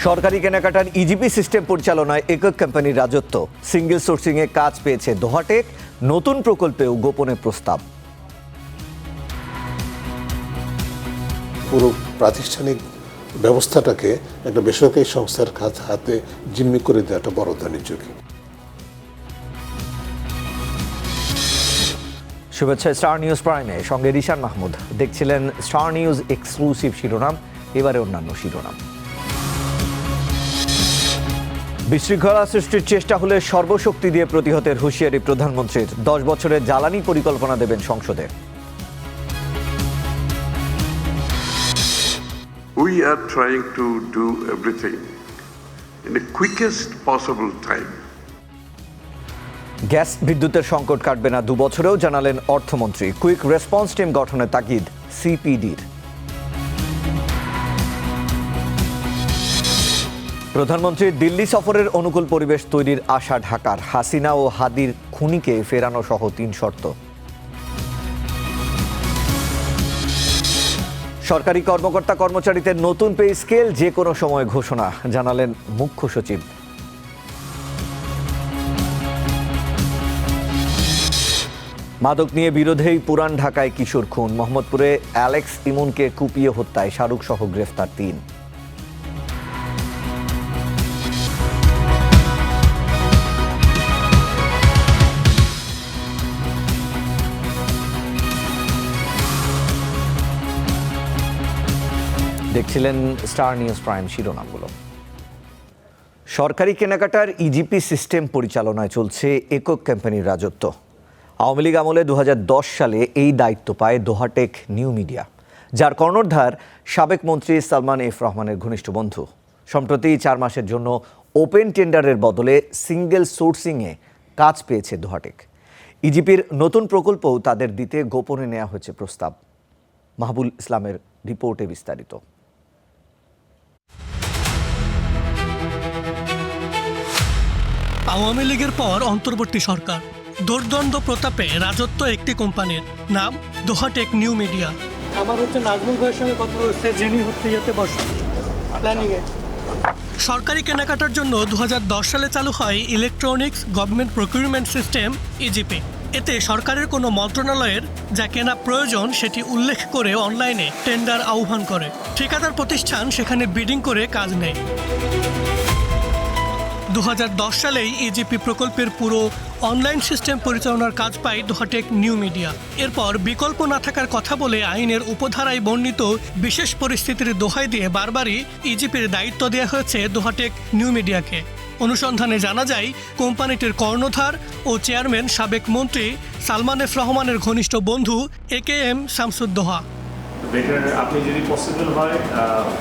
সরকারি কেনাকাটার e-GP system পরিচালনায় একক কোম্পানির রাজত্ব। সিঙ্গেল সোর্সিংয়ে কাজ পেয়েছে দোহাটেক। নতুন প্রকল্পেও গোপনে প্রস্তাব। পুরো প্রাতিষ্ঠানিক ব্যবস্থাটাকে একটা বেসরকারি সংস্থার হাতে জিম্মি করে দেওয়া একটা বড় ধরনের ঝুঁকি। শুভেচ্ছা স্টার নিউজ প্রাইমে, সঙ্গে রিশান মাহমুদ। দেখছিলেন স্টার নিউজ এক্সক্লুসিভ শিরোনাম, এবারে অন্যান্য শিরোনাম। বিশৃঙ্খলা সৃষ্টির চেষ্টা হলে সর্বশক্তি দিয়ে প্রতিহতের হুঁশিয়ারি প্রধানমন্ত্রীর। 10 বছরের জ্বালানি পরিকল্পনা দেবেন সংসদে। We are trying to do everything in the quickest possible time. Gas বিদ্যুতের সংকট কাটবে না 2 বছরেও, জানালেন অর্থমন্ত্রী। কুইক রেসপন্স টিম গঠনের তাগিদ সিপিডির। প্রধানমন্ত্রীর দিল্লি সফরের অনুকূল পরিবেশ তৈরির আশা ঢাকার। হাসিনা ও হাদির খুনিকে ফেরানো সহ 3 শর্ত। সরকারি কর্মকর্তা কর্মচারীদের নতুন পে স্কেল যে কোনো সময় ঘোষণা, জানালেন মুখ্য সচিব। মাদক নিয়ে বিরোধেই পুরান ঢাকায় কিশোর খুন। মোহাম্মদপুরে অ্যালেক্স ইমুনকে কুপিয়ে হত্যায় শাহরুখ সহ গ্রেফতার 3। দেখছিলেন স্টার নিউজ প্রাইম শিরোনামগুলো। সরকারি কেনাকাটার ইজিপি সিস্টেম পরিচালনায় চলছে একক কোম্পানির রাজত্ব। আওয়ামী লীগ আমলে 2010 সালে এই দায়িত্ব পায় দোহাটেক নিউ মিডিয়া, যার কর্ণধার সাবেক মন্ত্রী সালমান এফ রহমানের ঘনিষ্ঠ বন্ধু। সম্প্রতি 4 মাসের জন্য ওপেন টেন্ডারের বদলে সিঙ্গেল সোর্সিংয়ে কাজ পেয়েছে দোহাটেক। ইজিপির নতুন প্রকল্পও তাদের দিতে গোপনে নেওয়া হয়েছে প্রস্তাব। মাহবুল ইসলামের রিপোর্টে বিস্তারিত। আওয়ামী লীগের পর অন্তর্বর্তী সরকার। দুর্দ্বন্দ্ব প্রতাপে রাজত্ব একটি কোম্পানির, নাম দোহাটেক নিউ মিডিয়া। আমার নাজমুল ভাইয়ের সঙ্গে কথা হচ্ছে, যিনি যাতে বসে প্ল্যানিংয়ে। সরকারি কেনাকাটার জন্য 2010 সালে চালু হয় electronics government procurement system e-GP. এতে সরকারের কোনো মন্ত্রণালয়ের যা কেনা প্রয়োজন সেটি উল্লেখ করে অনলাইনে টেন্ডার আহ্বান করে। ঠিকাদার প্রতিষ্ঠান সেখানে বিডিং করে কাজ নেয়। 2010 সালেই ইজিপি প্রকল্পের পুরো অনলাইন সিস্টেম পরিচালনার কাজ পায় দোহাটেক নিউ মিডিয়া। এরপর বিকল্প না থাকার কথা বলে আইনের উপধারায় বর্ণিত বিশেষ পরিস্থিতির দোহাই দিয়ে বারবারই ইজিপির দায়িত্ব দেওয়া হয়েছে দোহাটেক নিউ মিডিয়াকে। অনুসন্ধানে জানা যায়, কোম্পানিটির কর্ণধার ও চেয়ারম্যান সাবেক মন্ত্রী সালমান এফ রহমানের ঘনিষ্ঠ বন্ধু AKM শামসুদ্দোহা। আপনি যদি পসিবল হয়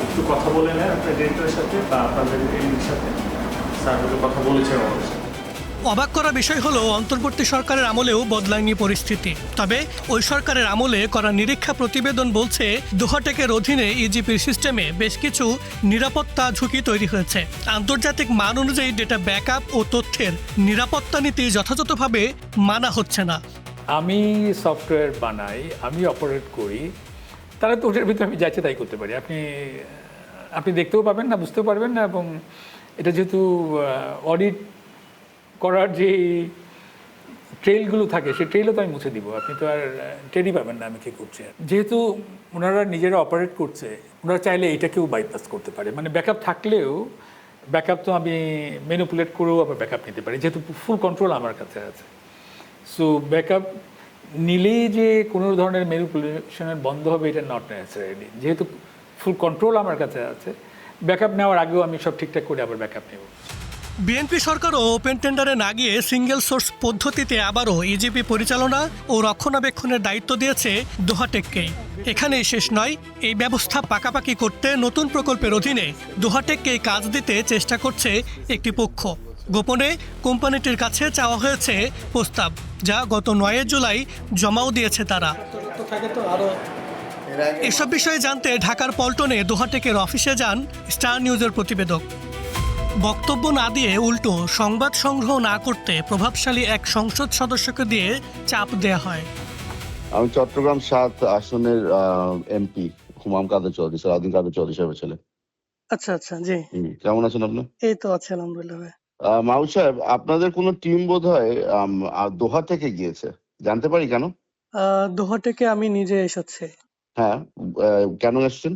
একটু কথা বলে নেন আপনার ডিরেক্টরের সাথে বা আপনাদের সাথে, কথা বলেছেন। অবাক করা বিষয় হলো, অন্তর্বর্তী সরকারের আমলেও বদলায়নি পরিস্থিতি। তবে ওই সরকারের আমলে করা নিরীক্ষা প্রতিবেদন বলছে, দোহাটেকের অধীনে ইজিপির সিস্টেমে বেশ কিছু নিরাপত্তা ঝুঁকি তৈরি হয়েছে। আন্তর্জাতিক মান অনুযায়ী ডেটা ব্যাকআপ ও তথ্যের নিরাপত্তা নীতি যথাযথভাবে মানা হচ্ছে না। আমি সফটওয়্যার বানাই, আমি অপারেট করি, তাহলে তো ওটার ভিতরে আমি যাইতে তাই করতে পারি। আপনি দেখতেও পাবেন না, বুঝতেও পারবেন না। এবং এটা যেহেতু অডিট করার যে ট্রেলগুলো থাকে, সেই ট্রেলও তো আমি মুছে দিব। আপনি তো আর টেরই পাবেন না আমি কী করছি। যেহেতু ওনারা নিজেরা অপারেট করছে, ওনারা চাইলে এইটাকেও বাইপাস করতে পারে। মানে ব্যাকআপ থাকলেও, ব্যাকআপ তো আমি ম্যানিপুলেট করেও আবার ব্যাকআপ নিতে পারি, যেহেতু ফুল কন্ট্রোল আমার কাছে আছে। সো ব্যাকআপ নিলেই যে কোনো ধরনের ম্যানিপুলেশনের বন্ধ হবে, এটা নট নেসেসারি। যেহেতু ফুল কন্ট্রোল আমার কাছে আছে, ব্যাকআপ নেওয়ার আগেও আমি সব ঠিকঠাক করে আবার ব্যাকআপ নেব। বিএনপি সরকারও ওপেন টেন্ডারে না গিয়ে সিঙ্গেল সোর্স পদ্ধতিতে আবারও ইজিপি পরিচালনা ও রক্ষণাবেক্ষণের দায়িত্ব দিয়েছে দোহাটেককেই। এখানেই শেষ নয়, এই ব্যবস্থা পাকাপাকি করতে নতুন প্রকল্পের অধীনে দোহাটেককে কাজ দিতে চেষ্টা করছে একটি পক্ষ। গোপনে কোম্পানিটির কাছে চাওয়া হয়েছে প্রস্তাব, যা গত 9 জুলাই জমাও দিয়েছে তারা। এসব বিষয়ে জানতে ঢাকার পল্টনে দোহাটেকের অফিসে যান স্টার নিউজের প্রতিবেদক। বক্তব্য না দিয়ে উল্টো সংবাদ সংগ্রহ না করতে প্রভাবশালী এক সংসদ সদস্যকে দিয়ে চাপ দেয়া হয়। আমি চট্টগ্রাম 7 আসনের এমপি হুমাম কাদের চৌধুরী, সালাউদ্দিন কাদের চৌধুরী সাহেবের ছেলে। আচ্ছা আচ্ছা, জি। কেমন আছেন আপনি? এই তো আছে আলহামদুলিল্লাহ ভাই। মাহবুব সাহেব, আপনাদের কোনো টিম বোধহয় দোহা থেকে গিয়েছে, জানতে পারি কেন? দোহা থেকে আমি নিজে এসেছি। হ্যাঁ, কেন এসছেন?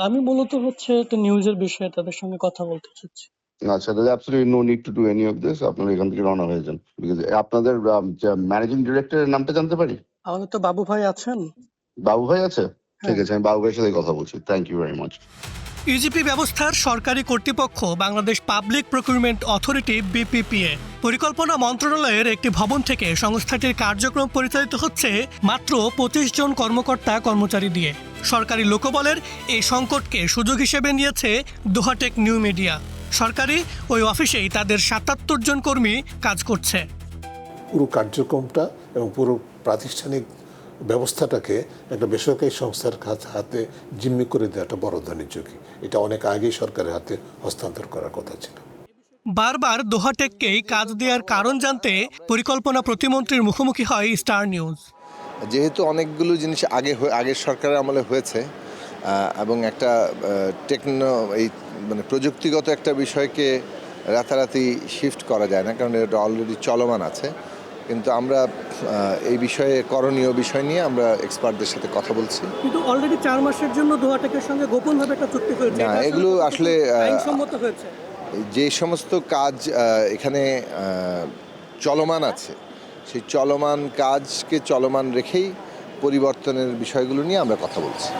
আমি মূলত হচ্ছে একটা নিউজের বিষয়ে তাদের সঙ্গে কথা বলতে এসেছি। আচ্ছা, তাহলে absolutely no need to do any of this. আপনারা এখান থেকে রওনা হয়ে যান। বিকজ আপনাদের ম্যানেজিং ডিরেক্টরের নামটা জানতে পারি? আমাদের তো বাবু ভাই আছেন। বাবু ভাই আছে? ঠিক হ্যাঁ। আছে, আমি বাবু ভাইয়ের সাথে কথা বলছি। Thank you very much. EGP ব্যবস্থার সরকারি কর্তৃপক্ষ Bangladesh public procurement authority BPPA. পরিকল্পনা মন্ত্রণালয়ের একটি ভবন থেকে সংস্থাটির কার্যক্রম পরিচালিত হচ্ছে মাত্র 25 জন কর্মকর্তা কর্মচারী দিয়ে। সরকারি লোকবলের এই সংকটকে সুযোগ হিসেবে নিয়েছে দোহাটেক নিউ মিডিয়া। সরকারি ওই অফিসেই তাদের 77 জন কর্মী কাজ করছে। পুরো কার্যক্রমটা এবং পুরো প্রাতিষ্ঠানিক ব্যবস্থাটাকে একটা বেসরকারি সংস্থার হাতে জিম্মি করে দেওয়াটা বড় ধরনের ঝুঁকি। এটা অনেক আগেই সরকারের হাতে হস্তান্তর করার কথা ছিল। বারবার দোহাটেককেই কাজ দেওয়ার কারণ জানতে পরিকল্পনা প্রতিমন্ত্রীর মুখোমুখি হয় স্টার নিউজ। যেহেতু অনেকগুলো জিনিস আগের সরকারের আমলে হয়েছে এবং একটা মানে প্রযুক্তিগত একটা বিষয়কে রাতারাতি শিফট করা যায় না, কারণ এটা অলরেডি চলমান আছে। কিন্তু আমরা এই বিষয়ে করণীয় বিষয় নিয়ে আমরা এক্সপার্টদের সাথে কথা বলছি। কিন্তু অলরেডি 4 মাসের জন্য দোহাটেকের সঙ্গে গোপনভাবে একটা চুক্তি হয়েছে। না, এগুলো আসলে আইনসম্মত হয়েছে। যে সমস্ত কাজ এখানে চলমান আছে, সেই চলমান কাজকে চলমান রেখেই পরিবর্তনের বিষয়গুলো নিয়ে আমরা কথা বলছি।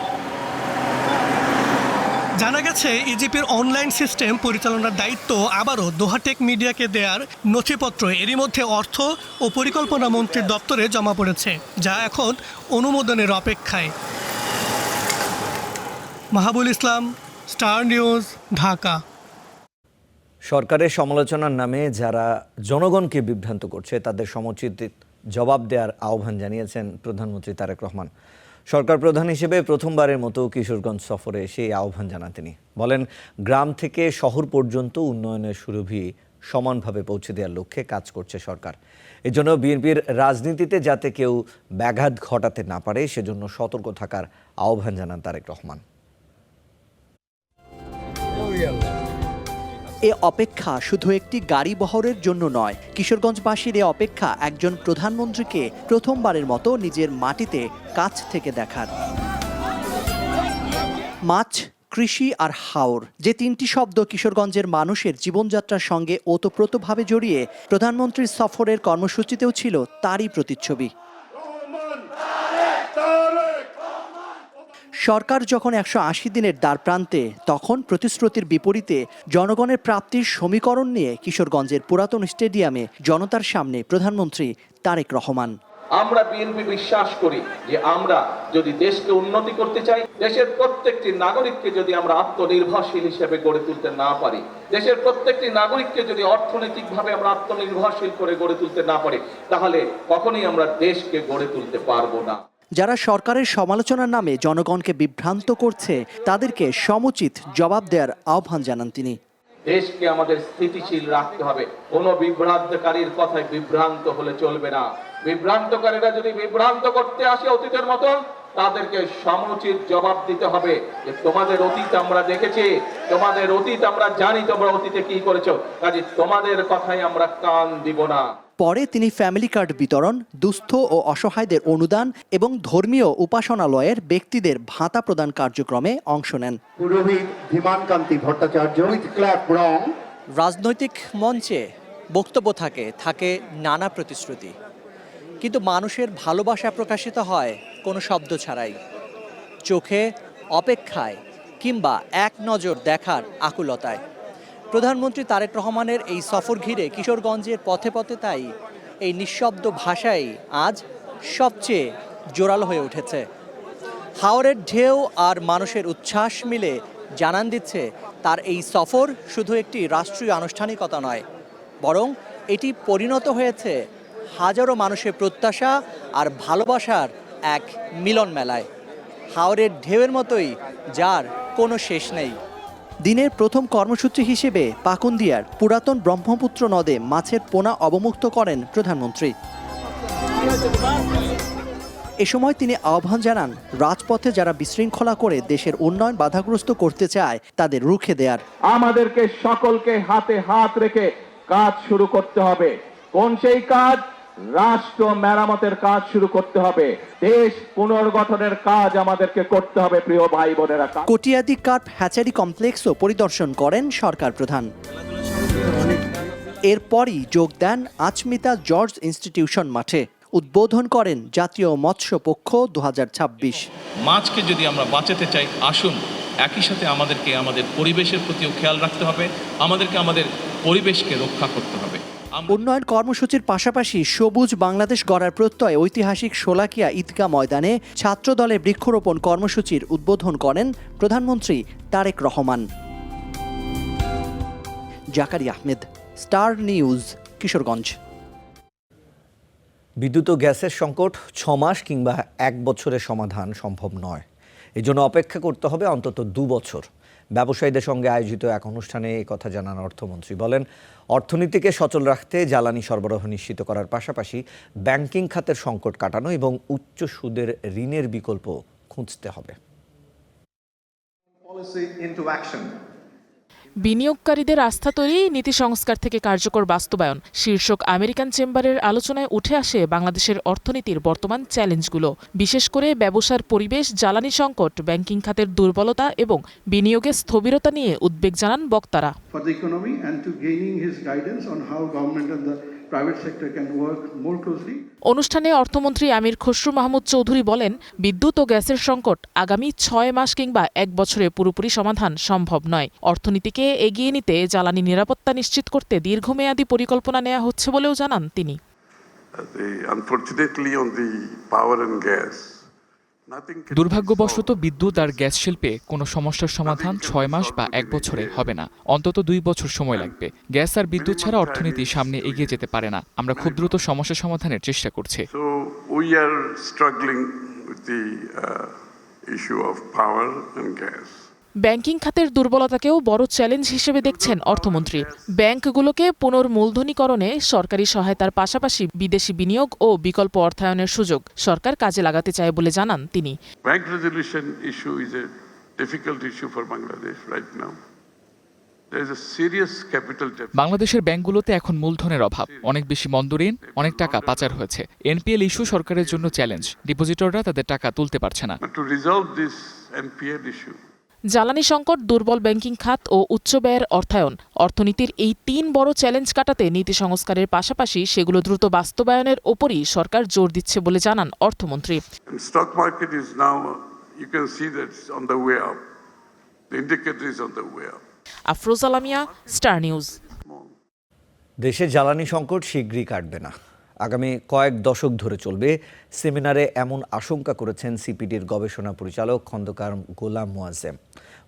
জানা গেছে ইজিপির অনলাইন সিস্টেম পরিচালনার দায়িত্ব আবারও দোহাটেক মিডিয়াকে দেওয়ার নথিপত্র এরই মধ্যে অর্থ ও পরিকল্পনা মন্ত্রীর দপ্তরে জমা পড়েছে, যা এখন অনুমোদনের অপেক্ষায়। মাহাবুল ইসলাম, স্টার নিউজ, ঢাকা। সরকারের সমালোচনার নামে যারা জনগণকে বিভ্রান্ত করছে তাদের সমুচিত জবাব দেওয়ার আহ্বান জানিয়েছেন প্রধানমন্ত্রী তারেক রহমান। সরকার প্রধান হিসেবে প্রথমবারের মতো কিশোরগঞ্জ সফরে সেই আহ্বান জানান তিনি। বলেন, গ্রাম থেকে শহর পর্যন্ত উন্নয়নের সুরভি সমানভাবে পৌঁছে দেওয়ার লক্ষ্যে কাজ করছে সরকার। এজন্য বিএনপির রাজনীতিতে যাতে কেউ ব্যাঘাত ঘটাতে না পারে সেজন্য সতর্ক থাকার আহ্বান জানান তারেক রহমান। এ অপেক্ষা শুধু একটি গাড়ি বহরের জন্য নয়, কিশোরগঞ্জবাসীর এ অপেক্ষা একজন প্রধানমন্ত্রীকে প্রথমবারের মতো নিজের মাটিতে কাছ থেকে দেখার। মাছ, কৃষি আর হাওর, যে তিনটি শব্দ কিশোরগঞ্জের মানুষের জীবনযাত্রার সঙ্গে ওতপ্রোতভাবে জড়িয়ে প্রধানমন্ত্রীর সফরের কর্মসূচিতেও ছিল তারই প্রতিচ্ছবি। সরকার যখন 180 দিনের দ্বারপ্রান্তে, তখন প্রতিশ্রুতির বিপরীতে জনগণের প্রাপ্তির সমীকরণ নিয়ে কিশোরগঞ্জের পুরাতন স্টেডিয়ামে জনতার সামনে প্রধানমন্ত্রী তারেক রহমান। আমরা বিএনপি বিশ্বাস করি যে আমরা যদি দেশকে উন্নতি করতে চাই, দেশের প্রত্যেকটি নাগরিককে যদি আমরা আত্মনির্ভরশীল হিসেবে গড়ে তুলতে না পারি, দেশের প্রত্যেকটি নাগরিককে যদি অর্থনৈতিকভাবে আমরা আত্মনির্ভরশীল করে গড়ে তুলতে না পারি, তাহলে কখনোই আমরা দেশকে গড়ে তুলতে পারবো না। যারা সরকারের সমালোচনার নামে জনগণকে বিভ্রান্ত করছে তাদেরকে সমুচিত জবাব দেওয়ার আহ্বান জানান তিনি। দেশকে আমাদের স্থিতিশীল রাখতে হবে। কোনো বিভ্রান্তকারীর কথায় বিভ্রান্ত হলে চলবে না। বিভ্রান্তকারীরা যদি বিভ্রান্ত করতে আসে অতীতের মতন, তাদেরকে সমুচিত জবাব দিতে হবে যে তোমাদের অতীত আমরা দেখেছি, তোমাদের অতীত আমরা জানি, তোমরা অতীতে কি করেছো, কাজে তোমাদের কথাই আমরা কান দিব না। পরে তিনি ফ্যামিলি কার্ড বিতরণ, দুস্থ ও অসহায়দের অনুদান এবং ধর্মীয় উপাসনালয়ের ব্যক্তিদের ভাতা প্রদান কার্যক্রমে অংশ নেন। রাজনৈতিক মঞ্চে বক্তব্য থাকে নানা প্রতিশ্রুতি, কিন্তু মানুষের ভালোবাসা প্রকাশিত হয় কোনো শব্দ ছাড়াই, চোখে, অপেক্ষায় কিংবা এক নজর দেখার আকুলতায়। প্রধানমন্ত্রী তারেক রহমানের এই সফর ঘিরে কিশোরগঞ্জের পথে পথে তাই এই নিঃশব্দ ভাষাই আজ সবচেয়ে জোরালো হয়ে উঠেছে। হাওরের ঢেউ আর মানুষের উচ্ছ্বাস মিলে জানান দিচ্ছে তার এই সফর শুধু একটি রাষ্ট্রীয় আনুষ্ঠানিকতা নয়, বরং এটি পরিণত হয়েছে হাজারো মানুষের প্রত্যাশা আর ভালোবাসার এক মিলন মেলায়। হাওরের ঢেউয়ের মতোই যার কোনো শেষ নেই। দিনের প্রথম কর্মসূচি হিসেবে পাকুন্দিয়ার পুরাতন ব্রহ্মপুত্র নদে মাছের পোনা অবমুক্ত করেন প্রধানমন্ত্রী। এ সময় তিনি আহ্বান জানান রাজপথে যারা বিশৃঙ্খলা করে দেশের উন্নয়ন বাধাগ্রস্ত করতে চায় তাদের রুখে দেয়ার। আমাদেরকে সকলকে হাতে হাত রেখে কাজ শুরু করতে হবে। কোন সেই কাজ? রাষ্ট্র মেরামতের কাজ শুরু করতে হবে। দেশ পুনর্গঠনের কাজ আমাদেরকে করতে হবে। প্রিয় ভাই বোনেরা, কটিয়াদি কার্প হ্যাচারি কমপ্লেক্সও পরিদর্শন করেন সরকার প্রধান। এরপরই যোগ দেন আচমিতা জর্জ ইনস্টিটিউশন মাঠে। উদ্বোধন করেন জাতীয় মৎস্য পক্ষ 2026। মাছকে যদি আমরা বাঁচাতে চাই, আসুন একই সাথে আমাদেরকে আমাদের পরিবেশের প্রতিও খেয়াল রাখতে হবে, আমাদেরকে আমাদের পরিবেশকে রক্ষা করতে হবে। উন্নয়ন কর্মসূচির পাশাপাশি সবুজ বাংলাদেশ গড়ার প্রত্যয়ে ঐতিহাসিক শোলাকিয়া ঈদগাহ ময়দানে ছাত্রদলের বৃক্ষরোপণ কর্মসূচির উদ্বোধন করেন প্রধানমন্ত্রী তারেক রহমান। Zakaria Ahmed, Star News, Kishoreganj. বিদ্যুৎ ও গ্যাসের সংকট 6 মাস কিংবা 1 বছরে সমাধান সম্ভব নয়। এজন্য অপেক্ষা করতে হবে অন্তত 2 বছর। ব্যবসায়ীদের সঙ্গে আয়োজিত এক অনুষ্ঠানে এই কথা জানান অর্থমন্ত্রী। বলেন, অর্থনীতিকে সচল রাখতে জ্বালানি সরবরাহ নিশ্চিত করার পাশাপাশি ব্যাংকিং খাতের সংকট কাটানো এবং উচ্চ সুদের ঋণের বিকল্প খুঁজতে হবে। বিনিয়োগকারীদের আস্থা তৈরি, নীতি সংস্কার থেকে কার্যকর বাস্তবায়ন শীর্ষক আমেরিকান চেম্বারের আলোচনায় উঠে আসে বাংলাদেশের অর্থনীতির বর্তমান চ্যালেঞ্জগুলো। বিশেষ করে ব্যবসার পরিবেশ, জ্বালানি সংকট, ব্যাংকিং খাতের দুর্বলতা এবং বিনিয়োগের স্থবিরতা নিয়ে উদ্বেগ জানান বক্তারা। অনুষ্ঠানে অর্থমন্ত্রী আমির খসরু মাহমুদ চৌধুরী বলেন, বিদ্যুৎ ও গ্যাসের সংকট আগামী 6 মাস কিংবা 1 বছরে পুরোপুরি সমাধান সম্ভব নয়। অর্থনীতিকে এগিয়ে নিতে জ্বালানি নিরাপত্তা নিশ্চিত করতে দীর্ঘমেয়াদী পরিকল্পনা নেওয়া হচ্ছে বলেও জানান তিনি। দুর্ভাগ্যবশত বিদ্যুৎ আর গ্যাস শিল্পে কোনো সমস্যার সমাধান 6 মাস বা 1 বছরে হবে না, অন্তত 2 বছর সময় লাগবে। গ্যাস আর বিদ্যুৎ ছাড়া অর্থনীতি সামনে এগিয়ে যেতে পারে না। আমরা খুব দ্রুত সমস্যা সমাধানের চেষ্টা করছি। ব্যাংকিং খাতের দুর্বলতাকেও বড় চ্যালেঞ্জ হিসেবে দেখছেন অর্থমন্ত্রী। ব্যাংকগুলোকে পুনর্মূলধনীকরণে সরকারি সহায়তার পাশাপাশি বিদেশি বিনিয়োগ ও বিকল্প অর্থায়নের সুযোগ সরকার কাজে লাগাতে চায় বলে জানান তিনি। Bank resolution issue is a difficult issue for Bangladesh right now. There is a serious capital deficit. বাংলাদেশের ব্যাংকগুলোতে এখন মূলধনের অভাব, অনেক বেশি মন্দ ঋণ, অনেক টাকা পাচার হয়েছে। এনপিএল ইস্যু সরকারের জন্য চ্যালেঞ্জ, ডিপোজিটররা তাদের টাকা তুলতে পারছে না। To resolve this NPL issue, জ্বালানি সংকট, দুর্বল ব্যাংকিং খাত ও উচ্চ ব্যয়ের অর্থায়ন, অর্থনীতির এই 3 বড় চ্যালেঞ্জ কাটাতে নীতি সংস্কারের পাশাপাশি সেগুলো দ্রুত বাস্তবায়নের ওপরই সরকার জোর দিচ্ছে বলে জানান অর্থমন্ত্রী। stock market is now, you can see that it's on the way up. The indicator is on the way up. Afroza Lamia, star news. দেশে জ্বালানি সংকট শীঘ্রই কাটবে না, আগামী কয়েক দশক ধরে চলবে। সেমিনারে এমন আশঙ্কা করেছেন সিপিডির গবেষণা পরিচালক খন্দকার গোলাম মোয়াজ্জেম।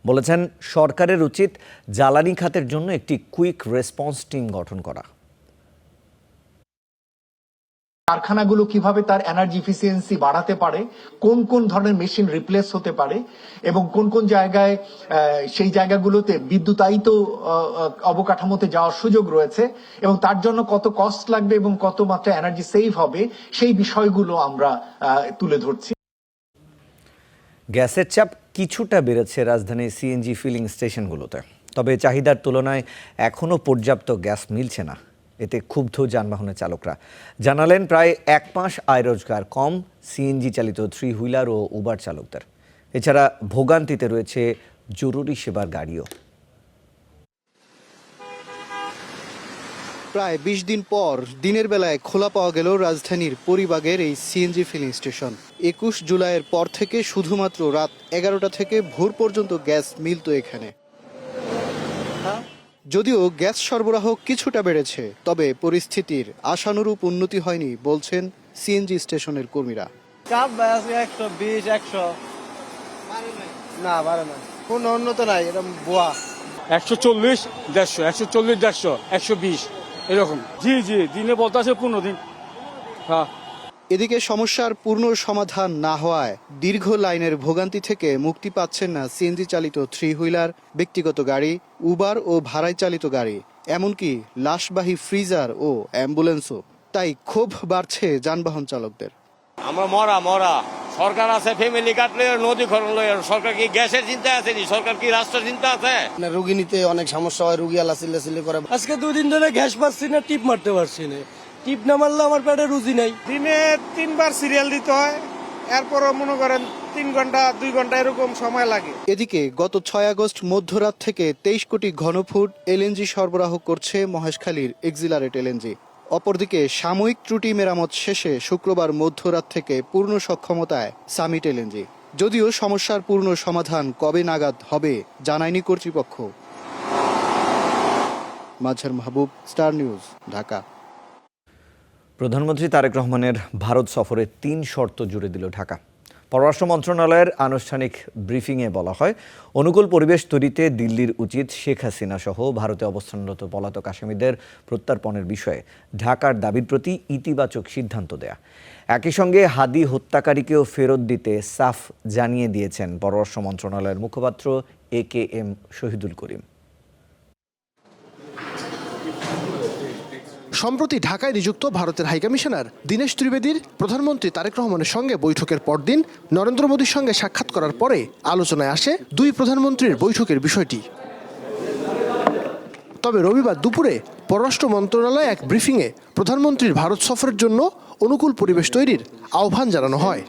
বলেছেন, সরকারের উচিত জ্বালানি খাতের জন্য একটি কুইক রেসপন্স টিম গঠন করা। কারখানাগুলো কিভাবে তার এনার্জি এফিসিয়েন্সি বাড়াতে পারে, কোন কোন ধরনের মেশিন রিপ্লেস হতে পারে এবং কোন কোন জায়গায় সেই জায়গাগুলোতে বিদ্যুতায়িত অবকাঠামোতে যাওয়ার সুযোগ রয়েছে এবং তার জন্য কত কস্ট লাগবে এবং কত মাত্রা এনার্জি সেভ হবে, সেই বিষয়গুলো আমরা তুলে ধরছি। গ্যাসের চাপ কিছুটা বেড়েছে রাজধানীর সিএনজি ফিলিং স্টেশনগুলোতে, তবে চাহিদার তুলনায় এখনও পর্যাপ্ত গ্যাস মিলছে না। এতে ক্ষুব্ধ যানবাহনের চালকরা জানালেন, প্রায় 1 মাস আয় রোজগার কম সিএনজি চালিত 3 হুইলার ও উবার চালকদের। এছাড়া ভোগান্তিতে রয়েছে জরুরি সেবার গাড়িও। প্রায় 20 দিন পর দিনের বেলায় খোলা পাওয়া গেল রাজধানীর পরিবাগের এই সিএনজি ফিলিং স্টেশন। 21 জুলাইয়ের পর থেকে শুধুমাত্র রাত 11টা থেকে ভোর পর্যন্ত গ্যাস মিলত এখানে। যদিও গ্যাস সরবরাহ কিছুটা বেড়েছে, তবে পরিস্থিতির আশানুরূপ উন্নতি হয়নি বলছেন সিএনজি স্টেশনের কর্মীরা। কোনো উন্নত নাই, এটা বোয়া। 140, 150, 140, 150, 120 এরকম। জি জি, দিনে বলতে আছে 15 দিন। হ্যাঁ। এদিকে সমস্যার পূর্ণ সমাধান না হওয়ায় দীর্ঘ লাইনের ভোগান্তি থেকে মুক্তি পাচ্ছেন না সিএনজি চালিত 3 হুইলার, ব্যক্তিগত গাড়ি, উবার ও ভাড়ায় চালিত গাড়ি, এমনকি লাশবাহী ফ্রিজার ও অ্যাম্বুলেন্সও। তাই ক্ষোভ বাড়ছে যানবাহন চালকদের। আমরা মরা সরকার আছে, ফ্যামিলি কাটলে নদী খরণ লয়। সরকার কি গ্যাসের চিন্তা আছে? সরকার কি রাষ্ট্রের চিন্তা আছে? রুগী নিতে অনেক সমস্যা হয়, রুগী আল্লাহ চিল্লাচিল্লি করে। আজকে 2 দিন ধরে গ্যাস পাচ্ছি না, টিপ মারতে পারছি না। টিপ না মারলে আমার পেটে রুজি নাই। দিনে 3 বার সিরিয়াল দিতে হয়, এরপরও মনে করেন 3 ঘন্টা 2 ঘন্টা এরকম সময় লাগে। এদিকে গত 6 আগস্ট মধ্যরাত থেকে 23 কোটি ঘনফুট এলএনজি সরবরাহ করছে মহেশখালীর এক্সিলারেট এলএনজি। অপরদিকে সাময়িক ত্রুটি মেরামত শেষে শুক্রবার মধ্যরাত থেকে পূর্ণ সক্ষমতায় সামিট এলএনজি। যদিও সমস্যার পূর্ণ সমাধান কবে নাগাদ হবে জানায়নি কর্তৃপক্ষ। মাজহার মাহবুব, স্টার নিউজ, ঢাকা। প্রধানমন্ত্রী তারেক রহমানের ভারত সফরে 3 শর্ত জুড়ে দিল ঢাকা। পররাষ্ট্র মন্ত্রণালয়ের আনুষ্ঠানিক ব্রিফিংয়ে বলা হয়, অনুকূল পরিবেশ তৈরিতে দিল্লির উচিত শেখ হাসিনা সহ ভারতে অবস্থানরত পলাতক আসামিদের প্রত্যর্পণের বিষয়ে ঢাকার দাবির প্রতি ইতিবাচক সিদ্ধান্ত দেয়া। একই সঙ্গে হাদি হত্যাকারীকেও ফেরত দিতে সাফ জানিয়ে দিয়েছেন পররাষ্ট্র মন্ত্রণালয়ের মুখপাত্র AKM শহীদুল করিম। সম্প্রতি ঢাকায় নিযুক্ত ভারতের হাইকমিশনার দীনেশ ত্রিবেদীর প্রধানমন্ত্রী তারেক রহমানের সঙ্গে বৈঠকের পরদিন নরেন্দ্র মোদীর সঙ্গে সাক্ষাৎ করার পরে আলোচনায় আসে 2 প্রধানমন্ত্রীর বৈঠকের বিষয়টি। তবে রবিবার দুপুরে পররাষ্ট্র মন্ত্রণালয়ে এক ব্রিফিংয়ে প্রধানমন্ত্রীর ভারত সফরের জন্য অনুকূল পরিবেশ তৈরির আহ্বান জানানো হয়।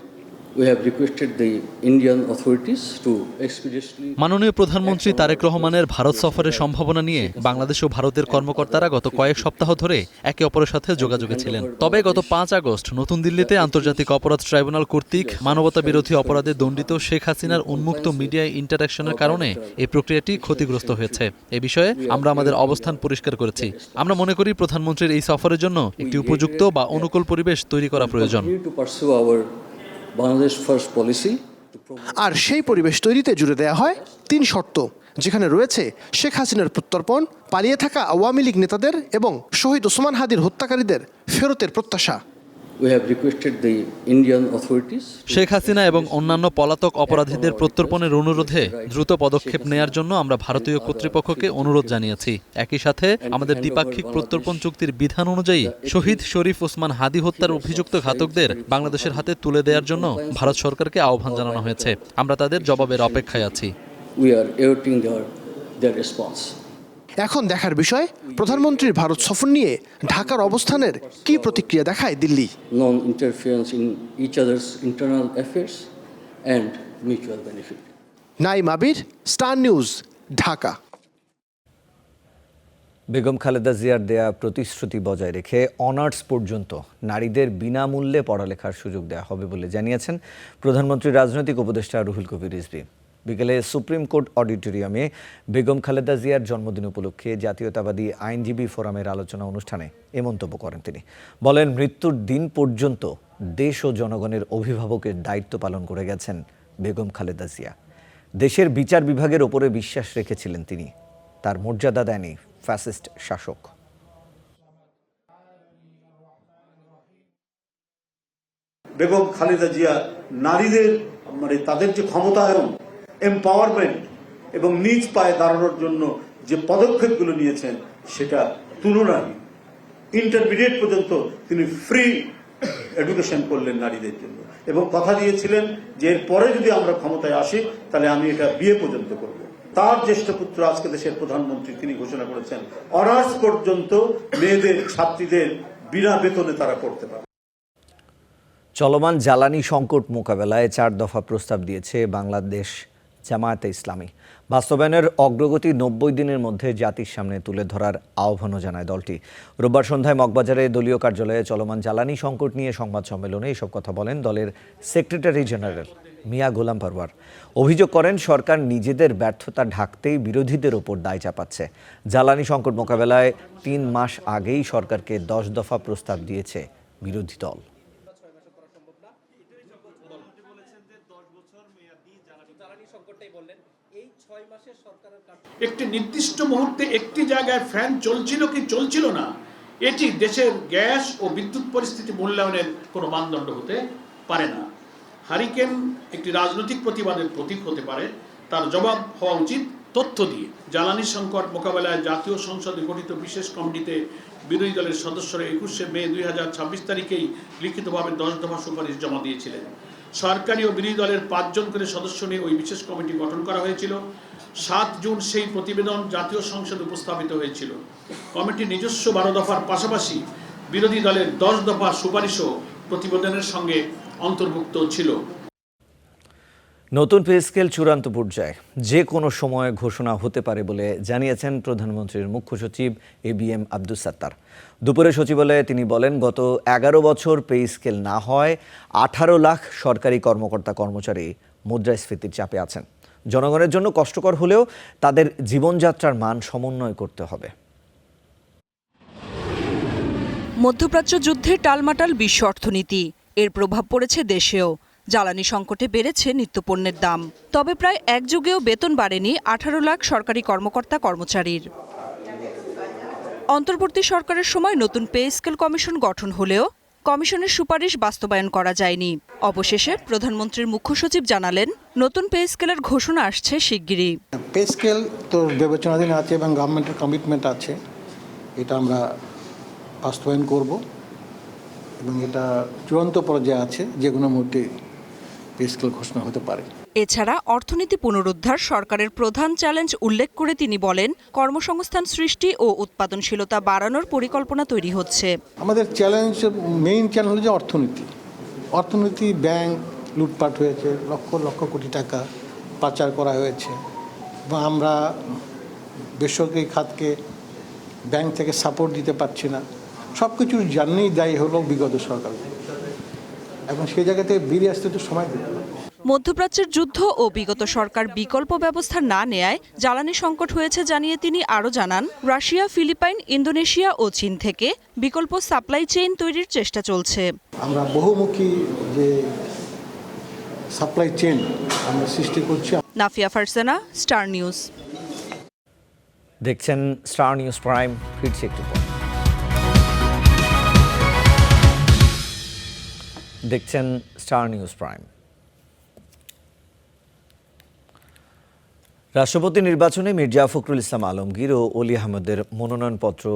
মাননীয় প্রধানমন্ত্রী তারেক রহমানের ভারত সফরের সম্ভাবনা নিয়ে বাংলাদেশ ও ভারতের কর্মকর্তারা গত কয়েক সপ্তাহ ধরে একে অপরের সাথে যোগাযোগে ছিলেন। তবে গত 5 আগস্ট নতুন দিল্লিতে আন্তর্জাতিক অপরাধ ট্রাইব্যুনাল কর্তৃক মানবতা বিরোধী অপরাধে দণ্ডিত শেখ হাসিনার উন্মুক্ত মিডিয়া ইন্টারাকশনের কারণে এই প্রক্রিয়াটি ক্ষতিগ্রস্ত হয়েছে। এ বিষয়ে আমরা আমাদের অবস্থান পরিষ্কার করেছি। আমরা মনে করি প্রধানমন্ত্রীর এই সফরের জন্য একটি উপযুক্ত বা অনুকূল পরিবেশ তৈরি করা প্রয়োজন। আর সেই পরিবেশ তৈরিতে জুড়ে দেয়া হয় 3 শর্ত, যেখানে রয়েছে শেখ হাসিনার প্রত্যর্পণ, পালিয়ে থাকা আওয়ামী লীগ নেতাদের এবং শহীদ ওসমান হাদির হত্যাকারীদের ফেরতের প্রত্যাশা। শেখ হাসিনা এবং অন্যান্য পলাতক অপরাধীদের প্রত্যর্পণের অনুরোধে দ্রুত পদক্ষেপ নেয়ার জন্য আমরা ভারতীয় কর্তৃপক্ষকে অনুরোধ জানিয়েছি। একই সাথে আমাদের দ্বিপাক্ষিক প্রত্যর্পণ চুক্তির বিধান অনুযায়ী শহীদ শরীফ ওসমান হাদি হত্যার অভিযুক্ত ঘাতকদের বাংলাদেশের হাতে তুলে দেওয়ার জন্য ভারত সরকারকে আহ্বান জানানো হয়েছে। আমরা তাদের জবাবের অপেক্ষায় আছি। এখন দেখার বিষয় প্রধানমন্ত্রীর ভারত সফর নিয়ে ঢাকার অবস্থানের কি প্রতিক্রিয়া দেখায় দিল্লি। নাইম আবির, স্টার নিউজ, ঢাকা। বেগম খালেদা জিয়ার দেয়া প্রতিশ্রুতি বজায় রেখে অনার্স পর্যন্ত নারীদের বিনামূল্যে পড়ালেখার সুযোগ দেওয়া হবে বলে জানিয়েছেন প্রধানমন্ত্রীর রাজনৈতিক উপদেষ্টা রুহুল কবির রিজভী। বিকেলে সুপ্রিম কোর্ট অডিটোরিয়ামে বেগম খালেদা জিয়ার জন্মদিন উপলক্ষে জাতীয়তাবাদী আইনজীবী ফোরামের আলোচনা অনুষ্ঠানে এ মন্তব্য করেন তিনি। বলেন, মৃত্যুর দিন পর্যন্ত দেশ ও জনগণের অভিভাবকের দায়িত্ব পালন করে গেছেন বেগম খালেদা জিয়া। দেশের বিচার বিভাগের ওপরে বিশ্বাস রেখেছিলেন তিনি। তার মর্যাদা দেয়নি ফ্যাসিস্ট শাসক। বেগম খালেদা জিয়া নারীদের তাদের যে ক্ষমতায়ন, এম্পাওয়ারমেন্ট এবং নিজ পায়ে দাঁড়ানোর জন্য যে পদক্ষেপগুলো নিয়েছেন সেটা তুলনাহীন। ইন্টারমিডিয়েট পর্যন্ত তিনি ফ্রি এডুকেশন করলেন নারীদের জন্য এবং কথা দিয়েছিলেন যে এরপরে যদি আমরা ক্ষমতায় আসি তাহলে আমি এটা বিয়ে পর্যন্ত করব। তার জ্যেষ্ঠ পুত্র আজকে দেশের প্রধানমন্ত্রী, তিনি ঘোষণা করেছেন অনার্স পর্যন্ত মেয়েদের, ছাত্রীদের বিনা বেতনে তারা পড়তে পারে। চলমান জ্বালানি সংকট মোকাবেলায় 4 দফা প্রস্তাব দিয়েছে বাংলাদেশ জামায়াতে ইসলামী। বাস্তবায়নের অগ্রগতি 90 দিনের মধ্যে জাতির সামনে তুলে ধরার আহ্বানও জানায় দলটি। রোববার সন্ধ্যায় মগবাজারে দলীয় কার্যালয়ে চলমান জ্বালানি সংকট নিয়ে সংবাদ সম্মেলনে এসব কথা বলেন দলের সেক্রেটারি জেনারেল মিয়া গোলাম পরওয়ার। অভিযোগ করেন, সরকার নিজেদের ব্যর্থতা ঢাকতেই বিরোধীদের ওপর দায় চাপাচ্ছে। জ্বালানি সংকট মোকাবেলায় 3 মাস আগেই সরকারকে 10 দফা প্রস্তাব দিয়েছে বিরোধী দল। একটি নির্দিষ্ট মুহূর্তে একটি জায়গায় ফ্যান চলছিল কি চলছিল না, এটি দেশের গ্যাস ও বিদ্যুৎ পরিস্থিতি মূল্যায়নের কোনো মানদণ্ড হতে পারে না। হারিকেন একটি রাজনৈতিক প্রতিবাদের প্রতীক হতে পারে, তার জবাব হওয়া উচিত তথ্য দিয়ে জ্বালানি সংকট মোকাবেলায় জাতীয় সংসদে গঠিত বিশেষ কমিটিতে বিরোধী দলের সদস্যরা 21শে মে 2026 তারিখেই লিখিতভাবে 10 দফা সুপারিশ জমা দিয়েছিলেন। সরকারি ও বিরোধী দলের 5 জন করে সদস্য নিয়ে ওই বিশেষ কমিটি গঠন করা হয়েছিল। 7 জুন সেই প্রতিবেদন জাতীয় সংসদে উপস্থাপিত হয়েছিল। কমিটির নিজস্ব 12 দফার পাশাপাশি বিরোধী দলের 10 দফা সুপারিশও প্রতিবেদনের সঙ্গে অন্তর্ভুক্ত ছিল। নতুন পে স্কেল চূড়ান্ত পর্যায়ে যে কোনো সময় ঘোষণা হতে পারে বলে জানিয়েছেন প্রধানমন্ত্রীর মুখ্য সচিব ABM আব্দুস সাত্তার। দুপুরে সচিবালয়ে তিনি বলেন, গত 11 বছর পে স্কেল না হয় 18 লাখ সরকারি কর্মকর্তা কর্মচারী মুদ্রাস্ফীতির চাপে আছেন। জনগণের জন্য কষ্টকর হলেও তাদের জীবনযাত্রার মান সমন্বয় করতে হবে। মধ্যপ্রাচ্য যুদ্ধে টালমাটাল বিশ্ব অর্থনীতি, এর প্রভাব পড়েছে দেশেও। জ্বালানি সংকটে বেড়েছে নিত্যপণ্যের দাম। তবে প্রায় এক যুগেও বেতন বাড়েনি 18 লাখ সরকারি কর্মকর্তা কর্মচারীর। অন্তর্বর্তী সরকারের সময় নতুন পে স্কেল কমিশন গঠন হলেও কমিশনের সুপারিশ বাস্তবায়ন করা যায়নি। অবশেষে প্রধানমন্ত্রীর মুখ্য সচিব জানালেন, নতুন পে স্কেলের ঘোষণা আসছে শিগগিরই। পে স্কেল তো বিবেচনাধীন আছে এবং গভর্নমেন্টের কমিটমেন্ট আছে, এটা আমরা বাস্তবায়ন করব এবং এটা চূড়ান্ত পর্যায়ে আছে, যে কোনো মুহূর্তে পে স্কেল ঘোষণা হতে পারে। এছাড়া অর্থনীতি পুনরুদ্ধার সরকারের প্রধান চ্যালেঞ্জ উল্লেখ করে তিনি বলেন, কর্মসংস্থান সৃষ্টি ও উৎপাদনশীলতা বাড়ানোর পরিকল্পনা তৈরি হচ্ছে। আমাদের চ্যালেঞ্জ, মেইন চ্যালেঞ্জ হচ্ছে অর্থনীতি। ব্যাংক লুটপাট হয়েছে, লক্ষ লক্ষ কোটি টাকা পাচার করা হয়েছে এবং আমরা বেসরকারি খাতকে ব্যাংক থেকে সাপোর্ট দিতে পারছি না। সব কিছুর জন্যই দায়ী হলো বিগত সরকার, এখন সেই জায়গা থেকে বেরিয়ে আসতে একটু সময় দিতে হবে। মধ্যপ্রাচ্যের যুদ্ধ ও বিগত সরকার বিকল্প ব্যবস্থা না নেয়ায় জ্বালানি সংকট হয়েছে জানিয়ে তিনি আরও জানান, রাশিয়া, ফিলিপাইন, ইন্দোনেশিয়া ও চীন থেকে বিকল্প সাপ্লাই চেইন তৈরির চেষ্টা চলছে। আমরা বহুমুখী যে সাপ্লাই চেইন আমরা সৃষ্টি করছি। Nafia Farsana, Star News. দেখছেন স্টার নিউজ প্রাইম, ফিরছি একটু পর। দেখছেন স্টার নিউজ প্রাইম। রাষ্ট্রপতি নির্বাচনে মির্জা ফখরুল ইসলাম আলমগীর ও অলি আহমেদের মনোনয়নপত্র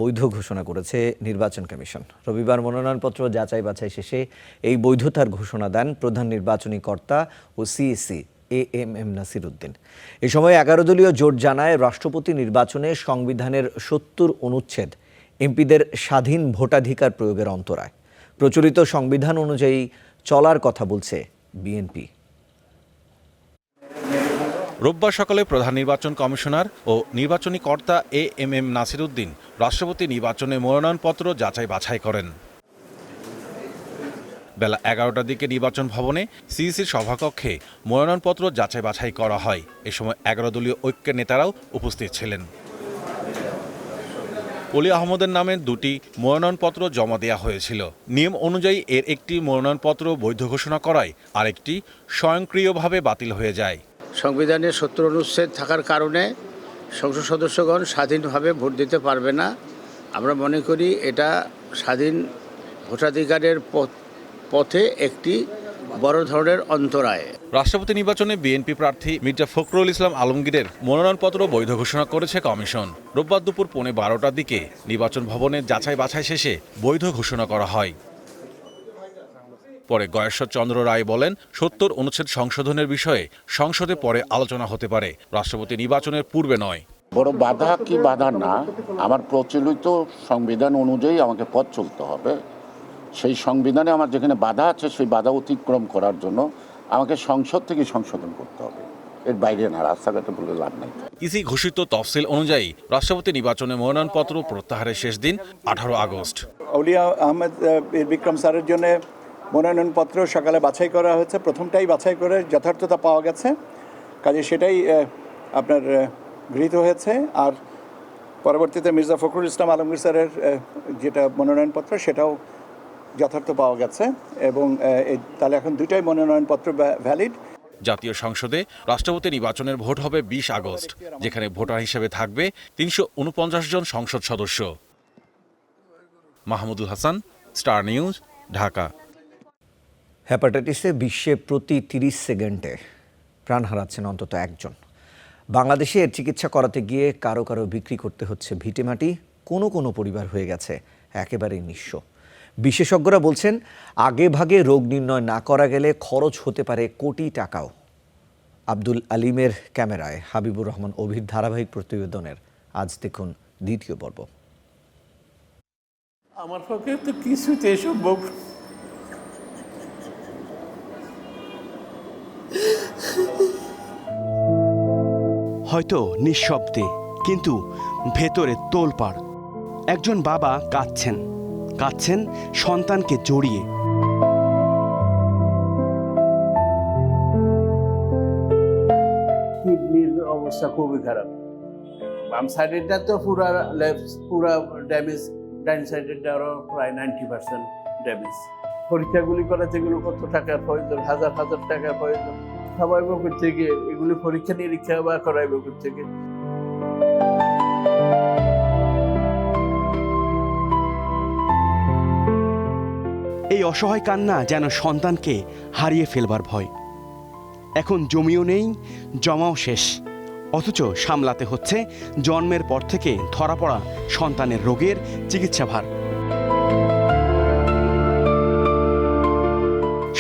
বৈধ ঘোষণা করেছে নির্বাচন কমিশন। রবিবার মনোনয়নপত্র যাচাই বাছাই শেষে এই বৈধতার ঘোষণা দেন প্রধান নির্বাচনী কর্তা ও CEC AMM নাসির উদ্দিন। এ সময় 11 দলীয় জোট জানায়, রাষ্ট্রপতি নির্বাচনে সংবিধানের 70 অনুচ্ছেদ এমপিদের স্বাধীন ভোটাধিকার প্রয়োগের অন্তরায়। প্রচলিত সংবিধান অনুযায়ী চলার কথা বলছে বিএনপি। রোববার সকালে প্রধান নির্বাচন কমিশনার ও নির্বাচনী কর্তা AMM নাসির উদ্দিন রাষ্ট্রপতি নির্বাচনে মনোনয়নপত্র যাচাই বাছাই করেন। বেলা 11টার দিকে নির্বাচন ভবনে CECর সভাকক্ষে মনোনয়নপত্র যাচাই বাছাই করা হয়। এ সময় 11 দলীয় ঐক্যের নেতারাও উপস্থিত ছিলেন। অলি আহমদের নামে 2টি মনোনয়নপত্র জমা দেওয়া হয়েছিল। নিয়ম অনুযায়ী এর একটি মনোনয়নপত্র বৈধ ঘোষণা করায় আরেকটি স্বয়ংক্রিয়ভাবে বাতিল হয়ে যায়। সংবিধানের 70 অনুচ্ছেদ থাকার কারণে সংসদ সদস্যগণ স্বাধীনভাবে ভোট দিতে পারবে না। আমরা মনে করি এটা স্বাধীন ভোটাধিকারের পথে একটি বড় ধরনের অন্তরায়। রাষ্ট্রপতি নির্বাচনে বিএনপি প্রার্থী মির্জা ফখরুল ইসলাম আলমগীরের মনোনয়নপত্র বৈধ ঘোষণা করেছে কমিশন। রোববার দুপুর 12:15টার দিকে নির্বাচন ভবনে যাচাই বাছাই শেষে বৈধ ঘোষণা করা হয়। পরে গয়েশ্বর চন্দ্র রায় বলেন, 70 অনুচ্ছেদ সংশোধনের বিষয়ে সংসদে পরে আলোচনা হতে পারে, রাষ্ট্রপতি নির্বাচনের পূর্বে নয়। বড় বাধা কি বাধা না, আমার প্রচলিত সংবিধান অনুযায়ী আমাকে পথ চলতে হবে। সেই সংবিধানে আমার যেখানে বাধা আছে সেই বাধা অতিক্রম করার জন্য আমাকে সংসদ থেকে সংশোধন করতে হবে, এর বাইরে না, রাস্তাঘাটে বলে লাভ নেই। ইসি ঘোষিত তফসিল অনুযায়ী রাষ্ট্রপতি নির্বাচনে মনোনয়নপত্র প্রত্যাহারের শেষ দিন 18 আগস্ট। অলিয়া আহমেদ বিক্রম স্যারের জন্য মনোনয়নপত্র সকালে বাছাই করা হয়েছে, প্রথমটাই বাছাই করে যথার্থতা পাওয়া গেছে, কাজে সেটাই আপনার গৃহীত হয়েছে। আর পরবর্তীতে মির্জা ফখরুল ইসলাম আলমগীর স্যারের যেটা মনোনয়নপত্র সেটাও যথার্থ পাওয়া গেছে এবং তাহলে এখন দুইটাই মনোনয়নপত্র ভ্যালিড। জাতীয় সংসদে রাষ্ট্রপতি নির্বাচনের ভোট হবে 20 আগস্ট, যেখানে ভোটার হিসেবে থাকবে 349 জন সংসদ সদস্য। Mahmudul Hasan, Star News, Dhaka. হেপাটাইটিসে বিশ্বে প্রতি 30 সেকেন্ডে প্রাণ হারাচ্ছেন অন্তত একজন। বাংলাদেশে চিকিৎসা করাতে গিয়ে কারো কারো বিক্রি করতে হচ্ছে ভিটেমাটি, কোনো পরিবার হয়ে গেছে একেবারেই নিঃস্ব। বিশেষজ্ঞরা বলছেন আগে ভাগে রোগ নির্ণয় না করা গেলে খরচ হতে পারে কোটি টাকাও। আব্দুল আলিমের ক্যামেরায় হাবিবুর রহমান অভির ধারাবাহিক প্রতিবেদনের আজ দেখুন দ্বিতীয় পর্ব। আমার পক্ষে তো কিছুতেই সম্ভব। হয়তো নিঃশব্দে, কিন্তু ভেতরে তোলপাড়। একজন বাবা কাঁদছেন সন্তানকে জড়িয়ে। কিডনির অবস্থা খুবই খারাপ। বাম সাইডেরটা তো পুরা ড্যামেজ, ডাইন সাইডেরটা আরো প্রায় 90% ড্যামেজ। পরীক্ষাগুলি করাতে এগুলো কত টাকার প্রয়োজন, হাজার হাজার টাকার প্রয়োজন। খাওয়াইব থেকে এগুলি পরীক্ষা নিরীক্ষা বা করাইব থেকে। এই অসহায় কান্না যেন সন্তানকে হারিয়ে ফেলবার ভয়। এখন জমিও নেই, জমাও শেষ, অথচ সামলাতে হচ্ছে জন্মের পর থেকে ধরা পড়া সন্তানের রোগের চিকিৎসা ভার।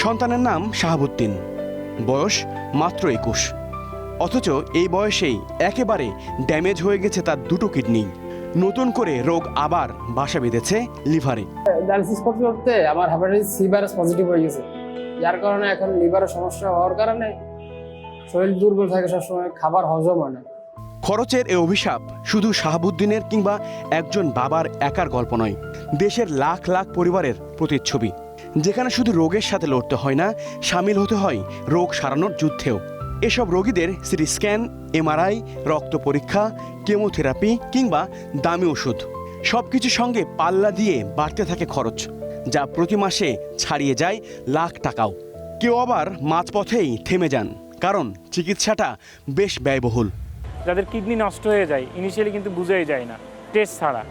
সন্তানের নাম শাহাবুদ্দিন, বয়স মাত্র 21, অথচ এই বয়সেই একেবারে ড্যামেজ হয়ে গেছে তার দুটো কিডনি। নতুন করে রোগ আবার বাসা বেঁধেছে লিভারে। ডায়ালিসিস করতে করতে আমার হেপাটাইটিস সি ভাইরাস পজিটিভ হয়ে গেছে, যার কারণে এখন লিভারের সমস্যা হওয়ার কারণে শরীর দুর্বল থাকে, সবসময় খাবার হজম হয় না। খরচের এই অভিশাপ শুধু শাহাবুদ্দিনের কিংবা একজন বাবার একার গল্প নয়, দেশের লাখ লাখ পরিবারের প্রতিচ্ছবি, যেখানে শুধু রোগের সাথে লড়তে হয় না, সামিল হতে হয় রোগ সারানোর যুদ্ধেও। এসব রোগীদের সিটি স্ক্যান, এমআরআই, রক্ত পরীক্ষা, কেমোথেরাপি কিংবা দামি ওষুধ, সবকিছুর সঙ্গে পাল্লা দিয়ে বাড়তে থাকে খরচ, যা প্রতি মাসে ছাড়িয়ে যায় লাখ টাকাও। কেউ আবার মাঝপথেই থেমে যান, কারণ চিকিৎসাটা বেশ ব্যয়বহুল। যাদের কিডনি নষ্ট হয়ে যায় ইনিশিয়ালি কিন্তু বুঝাই যায় না টেস্ট ছাড়া।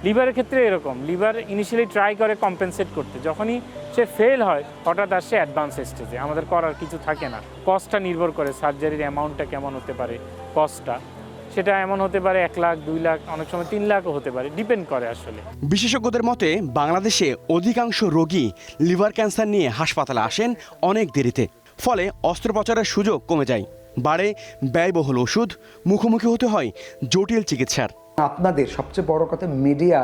লিভারের ক্ষেত্রে এরকম, লিভার ইনিশিয়ালি ট্রাই করে কম্পেনসেট করতে, যখনই সে ফেল হয় হঠাৎ আসে অ্যাডভান্স স্টেজে, আমাদের করার কিছু থাকে না। কস্টটা নির্ভর করে সার্জারির অ্যামাউন্টটা কেমন হতে পারে, কস্টটা সেটা এমন হতে পারে 1 লাখ, 2 লাখ, অনেক সময় 3 লাখও হতে পারে, ডিপেন্ড করে আসলে। বিশেষজ্ঞদের মতে বাংলাদেশে অধিকাংশ রোগী লিভার ক্যান্সার নিয়ে হাসপাতালে আসেন অনেক দেরিতে, ফলে অস্ত্রোপচারের সুযোগ কমে যায়, বাড়ে ব্যয়বহুল ওষুধ, মুখোমুখি হতে হয় জটিল চিকিৎসার। আপনাদের সবচেয়ে বড় কথা, মিডিয়া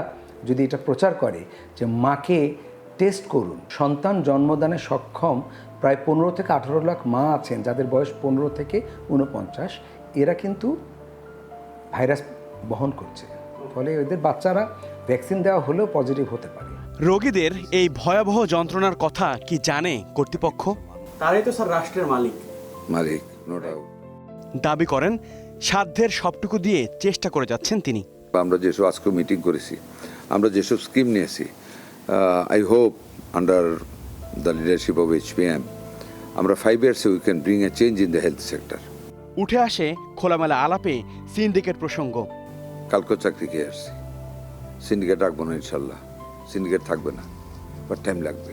যদি এটা প্রচার করে যে মাকে টেস্ট করুন, সন্তান জন্মদানে সক্ষম প্রায় 15 থেকে 18 লাখ মা আছেন যাদের বয়স 15 থেকে 49, এরা কিন্তু ভাইরাস বহন করছে, ফলে এদের বাচ্চারা ভ্যাকসিন দেওয়া হলেও পজিটিভ হতে পারে। রোগীদের এই ভয়াবহ যন্ত্রণার কথা কি জানে কর্তৃপক্ষ? তারাই তো স্যার রাষ্ট্রের মালিক, নো ডাউট। দাবি করেন সাধ্যের সবটুকু দিয়ে চেষ্টা করে যাচ্ছেন তিনি। আমরা যেসব আজকে মিটিং করেছি, আমরা যেসব স্কিম নিয়েছি, I hope under the leadership of HPM আমরা 5 ইয়ার্সে we can bring a change in the health sector. উঠে আসে খোলামেলা আলাপে সিন্ডিকেট প্রসঙ্গ। কালকে চাকরি খেয়ে আসছি, সিন্ডিকেট রাখবো না, ইনশাল্লাহ সিন্ডিকেট থাকবে না, বাট টাইম লাগবে।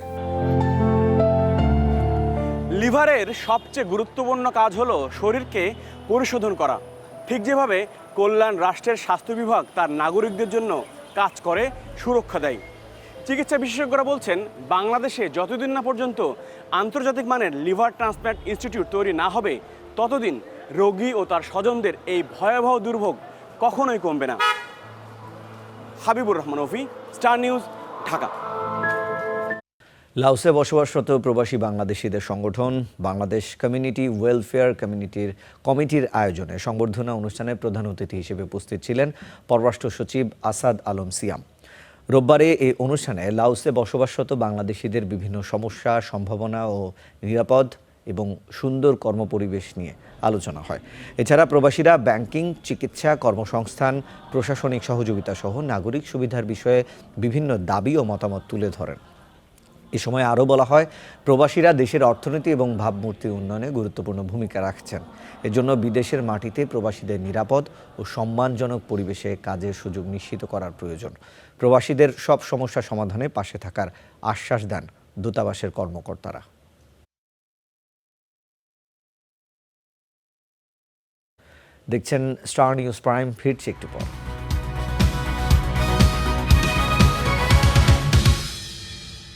লিভারের সবচেয়ে গুরুত্বপূর্ণ কাজ হলো শরীরকে পরিশোধন করা। ঠিক যেভাবে কল্যাণ রাষ্ট্রের স্বাস্থ্য বিভাগ তার নাগরিকদের জন্য কাজ করে, সুরক্ষা দেয়। চিকিৎসা বিশেষজ্ঞরা বলছেন বাংলাদেশে যতদিন না পর্যন্ত আন্তর্জাতিক মানের লিভার ট্রান্সপ্ল্যান্ট ইনস্টিটিউট তৈরি না হবে, ততদিন রোগী ও তার স্বজনদের এই ভয়াবহ দুর্ভোগ কখনোই কমবে না। Habibur Rahman Ofi, Star News, Dhaka. লাওসে বসবাসরত প্রবাসী বাংলাদেশিদের সংগঠন বাংলাদেশ কমিউনিটি ওয়েলফেয়ার কমিটির আয়োজনে সংবর্ধনা অনুষ্ঠানে প্রধান অতিথি হিসেবে উপস্থিত ছিলেন পররাষ্ট্র সচিব আসাদ আলম সিয়াম। রোববারে এই অনুষ্ঠানে লাওসে বসবাসরত বাংলাদেশিদের বিভিন্ন সমস্যা, সম্ভাবনা ও নিরাপদ এবং সুন্দর কর্মপরিবেশ নিয়ে আলোচনা হয়। এছাড়া প্রবাসীরা ব্যাংকিং, চিকিৎসা, কর্মসংস্থান, প্রশাসনিক সহযোগিতা সহ নাগরিক সুবিধার বিষয়ে বিভিন্ন দাবি ও মতামত তুলে ধরেন। এ সময় আরও বলা হয়, প্রবাসীরা দেশের অর্থনীতি এবং ভাবমূর্তির উন্নয়নে গুরুত্বপূর্ণ ভূমিকা রাখছেন। এজন্য বিদেশের মাটিতে প্রবাসীদের নিরাপদ ও সম্মানজনক পরিবেশে কাজের সুযোগ নিশ্চিত করার প্রয়োজন। প্রবাসীদের সব সমস্যা সমাধানে পাশে থাকার আশ্বাস দেন দূতাবাসের কর্মকর্তারা। দেখছেন স্টার নিউজ প্রাইম, ফিরছে একটু পর।